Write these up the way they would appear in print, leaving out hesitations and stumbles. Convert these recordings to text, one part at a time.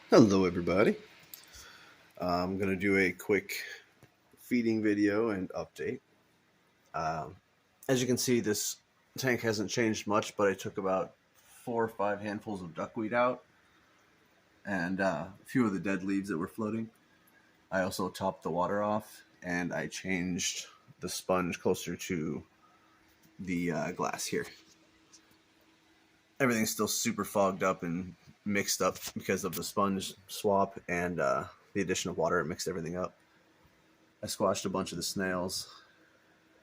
Hello, everybody. I'm going to do a quick feeding video and update. Um, as you can see, this tank hasn't changed much, but I took about 4 or 5 handfuls of duckweed out and a few of the dead leaves that were floating. I also topped the water off and I changed the sponge closer to the glass here. Everything's still super fogged up and mixed up because of the sponge swap and the addition of water. It mixed everything up. I squashed a bunch of the snails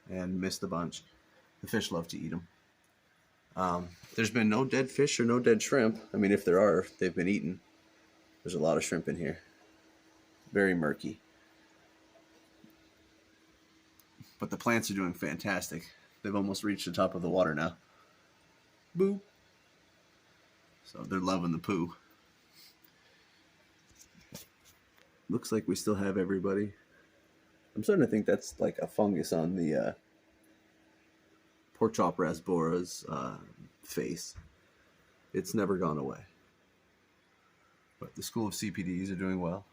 and missed a bunch. The fish love to eat them. There's been no dead fish or no dead shrimp. I mean, if there are, they've been eaten. There's a lot of shrimp in here. Very murky. But the plants are doing fantastic. They've almost reached the top of the water now. Boo. So they're loving the poo. Looks like we still have everybody. I'm starting to think that's like a fungus on the pork chop rasbora's face. It's never gone away. But the School of CPDs are doing well.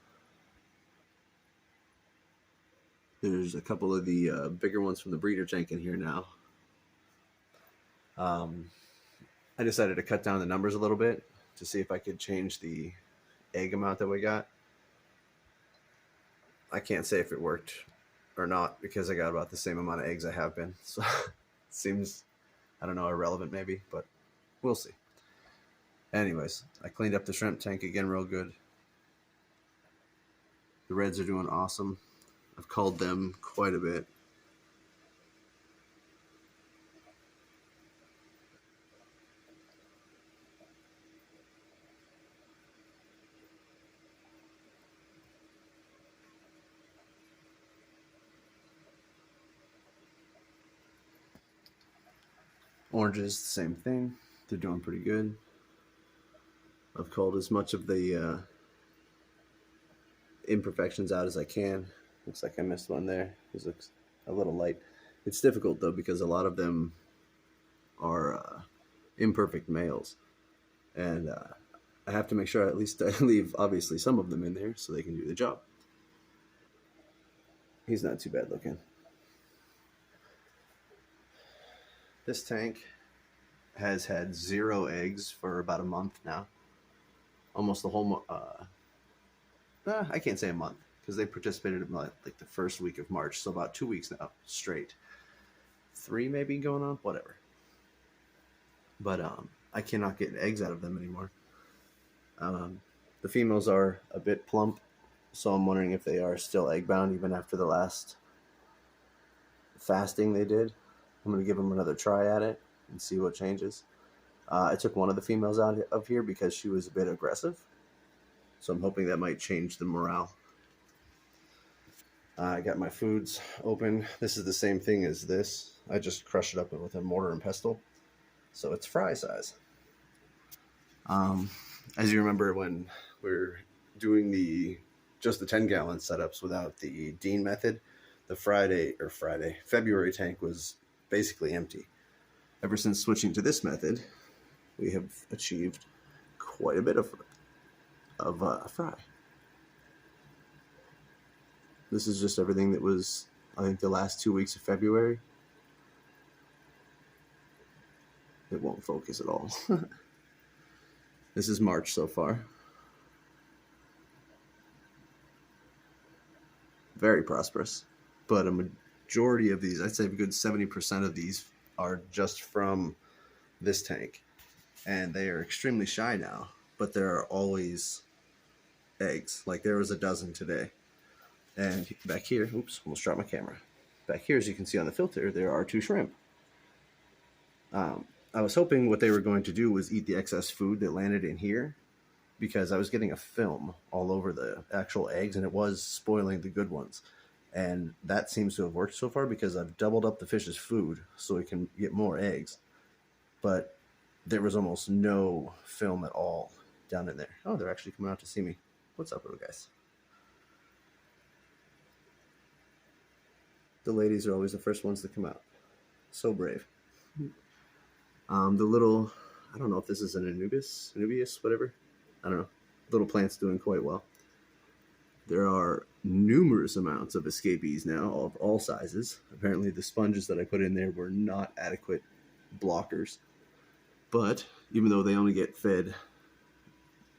There's a couple of the bigger ones from the breeder tank in here now. I decided to cut down the numbers a little bit to see if I could change the egg amount that we got. I can't say if it worked or not because I got about the same amount of eggs I have been. So it seems, I don't know, irrelevant maybe, but we'll see. Anyways, I cleaned up the shrimp tank again real good. The reds are doing awesome. I've culled them quite a bit. Oranges, the same thing. They're doing pretty good. I've culled as much of the imperfections out as I can. Looks like I missed one there. This looks a little light. It's difficult though because a lot of them are imperfect males, and I have to make sure at least I leave obviously some of them in there so they can do the job. He's not too bad looking. This tank has had 0 eggs for about a month now. Almost the whole I can't say a month because they participated in like the first week of March, so about 2 weeks now straight. 3 maybe going on, whatever. But I cannot get eggs out of them anymore. The females are a bit plump, so I'm wondering if they are still egg bound even after the last fasting they did. I'm going to give them another try at it and see what changes. I took one of the females out of here because she was a bit aggressive, so I'm hoping that might change the morale. I got my foods open. This is the same thing as this. I just crushed it up with a mortar and pestle, so it's fry size. As you remember when we were doing just the 10-gallon setups without the Dean method, the February tank was basically empty. Ever since switching to this method, we have achieved quite a bit of fry. This is just everything that was, I think, the last 2 weeks of February. It won't focus at all. This is March so far. Very prosperous. But a majority of these, I'd say a good 70% of these are just from this tank. And they are extremely shy now. But there are always eggs. Like there was a dozen today. And back here, oops, almost dropped my camera. Back here, as you can see on the filter, there are 2 shrimp. I was hoping what they were going to do was eat the excess food that landed in here because I was getting a film all over the actual eggs and it was spoiling the good ones. And that seems to have worked so far because I've doubled up the fish's food so it can get more eggs. But there was almost no film at all down in there. Oh, they're actually coming out to see me. What's up, little guys? The ladies are always the first ones to come out. So brave. The little, I don't know if this is an Anubius, whatever. I don't know. little plant's doing quite well. There are numerous amounts of escapees now of all sizes. Apparently, the sponges that I put in there were not adequate blockers. But even though they only get fed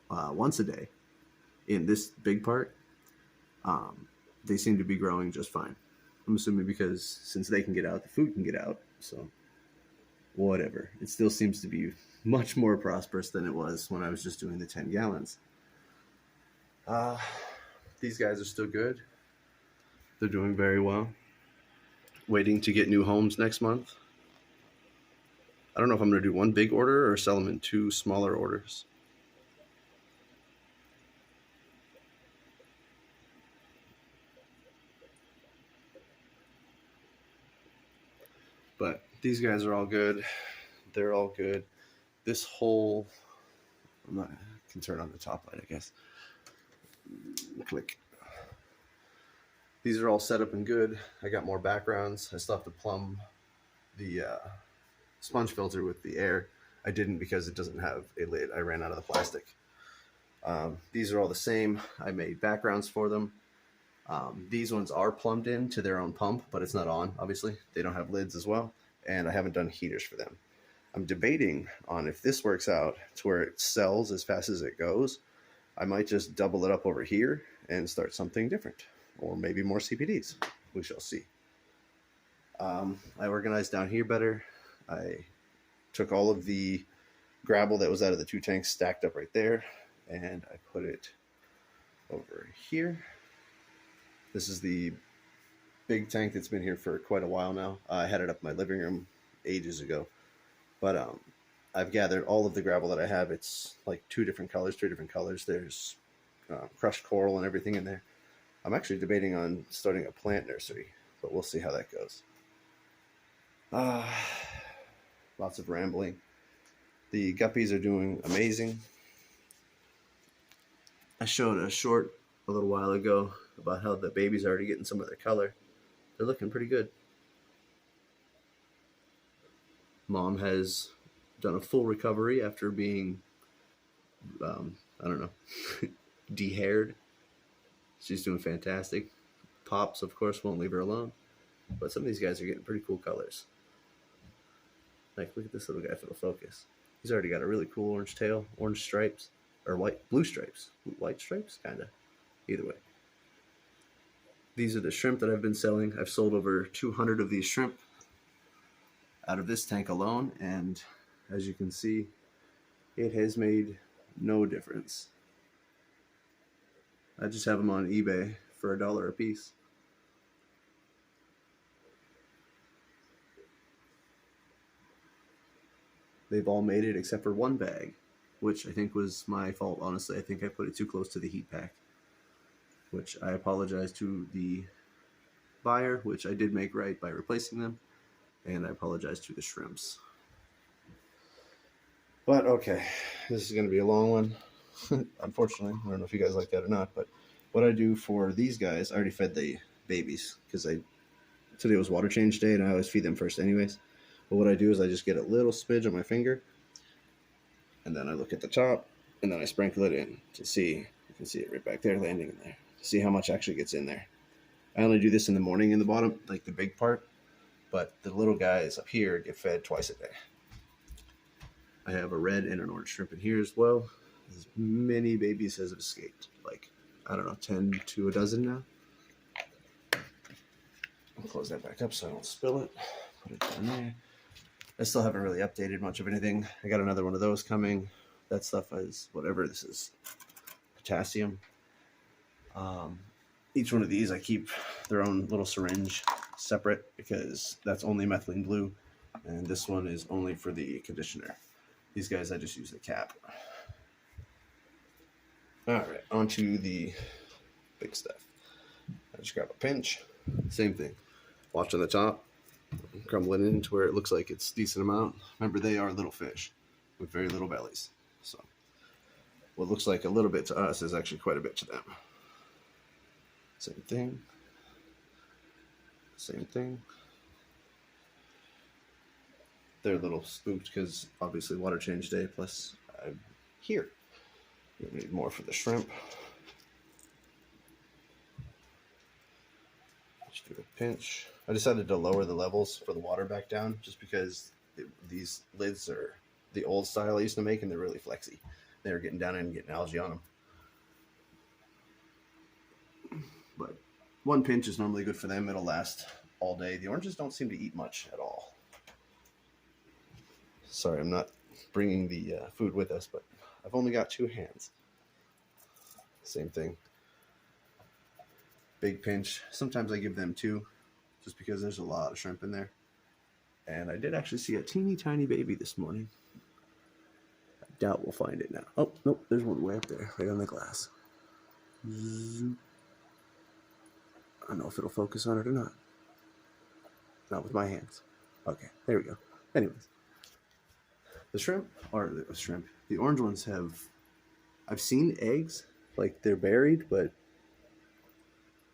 once a day in this big part, they seem to be growing just fine. I'm assuming because since they can get out, the food can get out. So, whatever. It still seems to be much more prosperous than it was when I was just doing the 10 gallons. These guys are still good. They're doing very well. Waiting to get new homes next month. I don't know if I'm going to do one big order or sell them in 2 smaller orders. But these guys are all good. They're all good. This whole, I can turn on the top light, I guess. Click. These are all set up and good. I got more backgrounds. I still have to plumb the sponge filter with the air. I didn't because it doesn't have a lid. I ran out of the plastic. These are all the same. I made backgrounds for them. These ones are plumbed in to their own pump, but it's not on, obviously. They don't have lids as well, and I haven't done heaters for them. I'm debating on if this works out to where it sells as fast as it goes. I might just double it up over here and start something different, or maybe more CPDs. We shall see. I organized down here better. I took all of the gravel that was out of the 2 tanks stacked up right there, and I put it over here. This is the big tank that's been here for quite a while now. I had it up in my living room ages ago, but I've gathered all of the gravel that I have. It's like 2 different colors, 3 different colors. There's crushed coral and everything in there. I'm actually debating on starting a plant nursery, but we'll see how that goes. Lots of rambling. The guppies are doing amazing. I showed a short a little while ago about how the babies are already getting some of their color. They're looking pretty good. Mom has done a full recovery after being, I don't know, de-haired. She's doing fantastic. Pops, of course, won't leave her alone. But some of these guys are getting pretty cool colors. Like, look at this little guy for the focus. He's already got a really cool orange tail, orange stripes, or blue stripes. White stripes, kind of. Either way. These are the shrimp that I've been selling. I've sold over 200 of these shrimp out of this tank alone, and as you can see, it has made no difference. I just have them on eBay for $1 a piece. They've all made it except for 1 bag, which I think was my fault, honestly. I think I put it too close to the heat pack, which I apologize to the buyer, which I did make right by replacing them, and I apologize to the shrimps. But okay, this is going to be a long one. Unfortunately, I don't know if you guys like that or not, but what I do for these guys, I already fed the babies because today was water change day, and I always feed them first anyways. But what I do is I just get a little smidge on my finger, and then I look at the top, and then I sprinkle it in to see. You can see it right back there landing in there. To see how much actually gets in there. I only do this in the morning in the bottom, like the big part, but the little guys up here get fed twice a day. I have a red and an orange shrimp in here as well. As many babies as have escaped. Like, I don't know, 10 to a dozen now. I'll close that back up so I don't spill it. Put it down there. I still haven't really updated much of anything. I got another one of those coming. That stuff is whatever this is. Potassium. Each one of these I keep their own little syringe separate because that's only methylene blue, and this one is only for the conditioner. These guys I just use the cap. Alright, on to the big stuff. I just grab a pinch. Same thing. Watch on the top. Crumble it into where it looks like it's a decent amount. Remember, they are little fish with very little bellies. So what looks like a little bit to us is actually quite a bit to them. Same thing. Same thing. They're a little spooked because obviously water change day, plus I'm here. We need more for the shrimp. Just do a pinch. I decided to lower the levels for the water back down just because these lids are the old style I used to make, and they're really flexy. They were getting down and getting algae on them. But one pinch is normally good for them. It'll last all day. The oranges don't seem to eat much at all. Sorry, I'm not bringing the food with us, but I've only got 2 hands. Same thing. Big pinch. Sometimes I give them 2 just because there's a lot of shrimp in there. And I did actually see a teeny tiny baby this morning. I doubt we'll find it now. Oh, nope, there's one way up there, right on the glass. I don't know if it'll focus on it or not. Not with my hands. Okay, there we go. Anyways, the orange ones I've seen eggs, like they're buried, but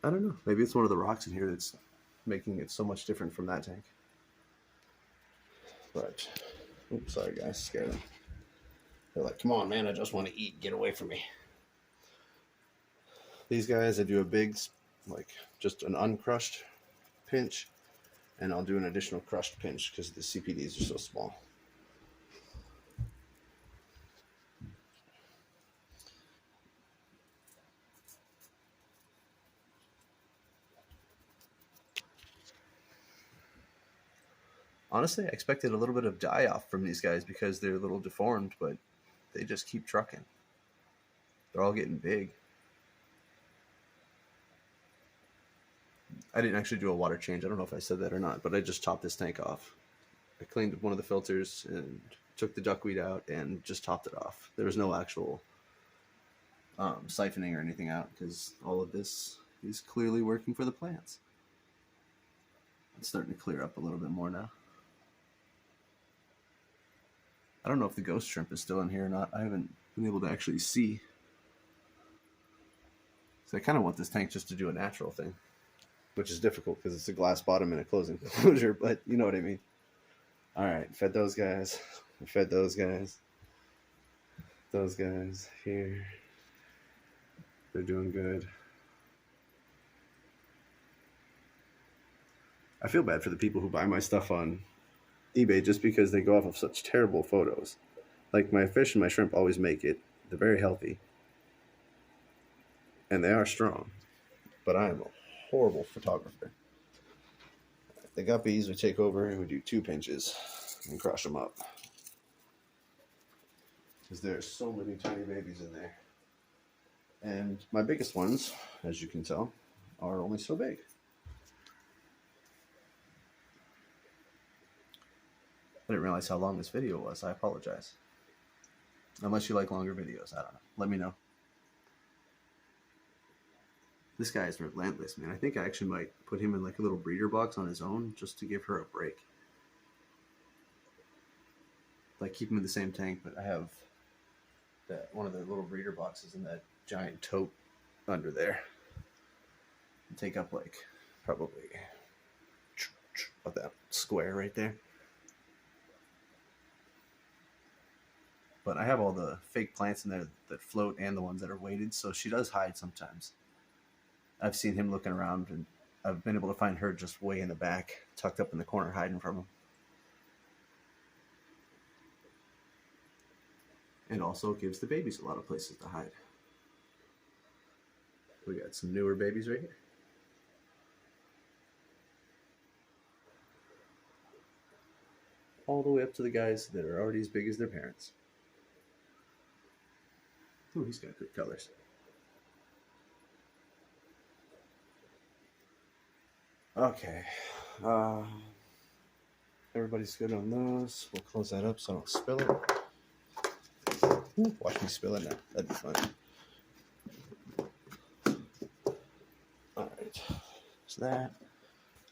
I don't know. Maybe it's one of the rocks in here that's making it so much different from that tank. But, oops, sorry guys, scared them. They're like, come on, man, I just want to eat. Get away from me. These guys, I do a big, like, just an uncrushed pinch, and I'll do an additional crushed pinch because the CPDs are so small. Honestly, I expected a little bit of die-off from these guys because they're a little deformed, but they just keep trucking. They're all getting big. I didn't actually do a water change. I don't know if I said that or not, but I just topped this tank off. I cleaned one of the filters and took the duckweed out and just topped it off. There was no actual siphoning or anything out because all of this is clearly working for the plants. It's starting to clear up a little bit more now. I don't know if the ghost shrimp is still in here or not. I haven't been able to actually see. So I kind of want this tank just to do a natural thing, which is difficult because it's a glass bottom and a closing closure, but you know what I mean. All right, fed those guys. Fed those guys. Those guys here. They're doing good. I feel bad for the people who buy my stuff on eBay just because they go off of such terrible photos. Like my fish and my shrimp always make it. They're very healthy. And they are strong. But I am a horrible photographer. The guppies, we take over and we do 2 pinches and crush them up. Because there are so many tiny babies in there. And my biggest ones, as you can tell, are only so big. I didn't realize how long this video was. I apologize. Unless you like longer videos, I don't know. Let me know. This guy is relentless, man. I think I actually might put him in like a little breeder box on his own just to give her a break. Like keep him in the same tank, but I have that one of the little breeder boxes in that giant tote under there. Take up like probably about that square right there. But I have all the fake plants in there that float and the ones that are weighted, so she does hide sometimes. I've seen him looking around, and I've been able to find her just way in the back, tucked up in the corner, hiding from him. And also gives the babies a lot of places to hide. We got some newer babies right here. All the way up to the guys that are already as big as their parents. Oh, he's got good colors. Okay. Everybody's good on those. We'll close that up so I don't spill it. Ooh, watch me spill it now. That'd be fun. Alright. So that.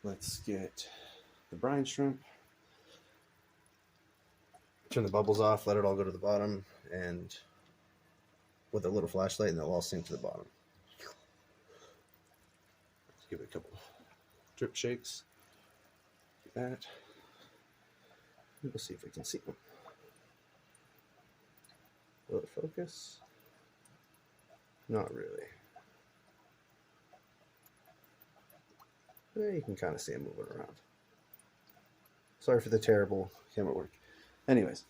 Let's get the brine shrimp. Turn the bubbles off, let it all go to the bottom, and with a little flashlight, and they'll all sink to the bottom. Let's give it a couple drip shakes. Like that. We'll see if we can see them. Will it focus? Not really. You can kind of see them moving around. Sorry for the terrible camera work. Anyways,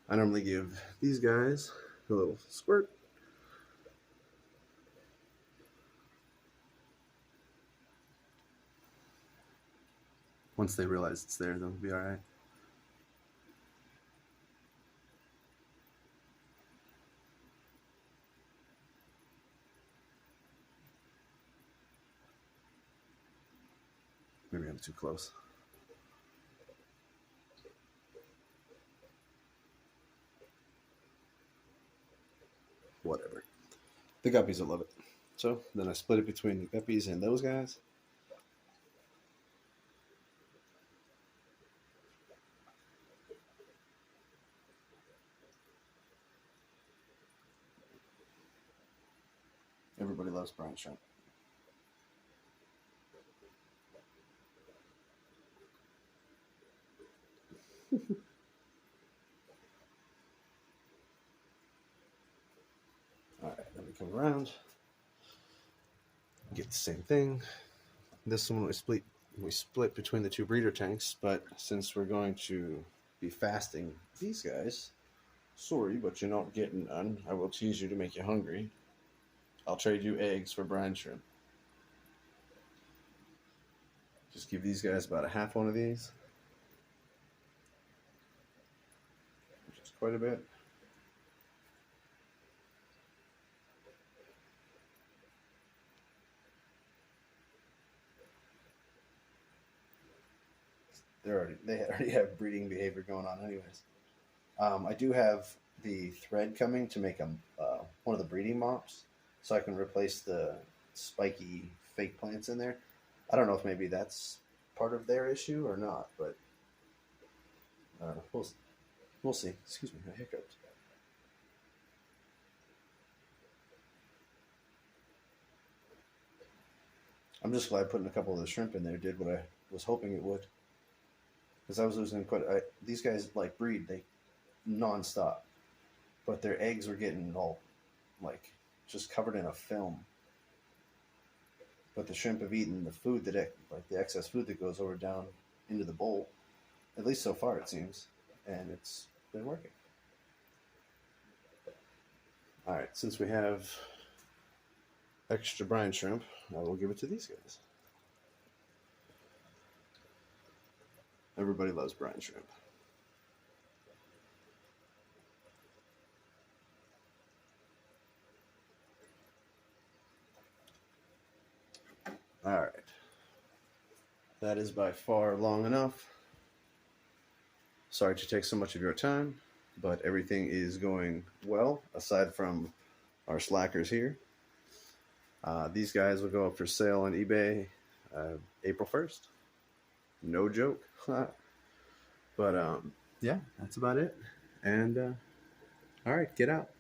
I normally give these guys a little squirt. Once they realize it's there, they'll be all right. Maybe I'm too close. Whatever. The guppies will love it. So then I split it between the guppies and those guys. Everybody loves brine shrimp. All right, then we come around, get the same thing. This one we split between the two breeder tanks, but since we're going to be fasting these guys, sorry, but you're not getting none. I will tease you to make you hungry. I'll trade you eggs for brine shrimp. Just give these guys about a half one of these, which is quite a bit. They already have breeding behavior going on, anyways. I do have the thread coming to make one of the breeding mops, so I can replace the spiky fake plants in there. I don't know if maybe that's part of their issue or not, but we'll see. Excuse me, I hiccuped. I'm just glad putting a couple of the shrimp in there did what I was hoping it would, because I was losing these guys like breed they nonstop, but their eggs were getting all like just covered in a film. But the shrimp have eaten the food like the excess food that goes over down into the bowl. At least so far, it seems, and it's been working. All right, since we have extra brine shrimp, I will give it to these guys. Everybody loves brine shrimp. All right. That is by far long enough. Sorry to take so much of your time, but everything is going well, aside from our slackers here. These guys will go up for sale on eBay April 1st. No joke. But yeah, that's about it. And all right, get out.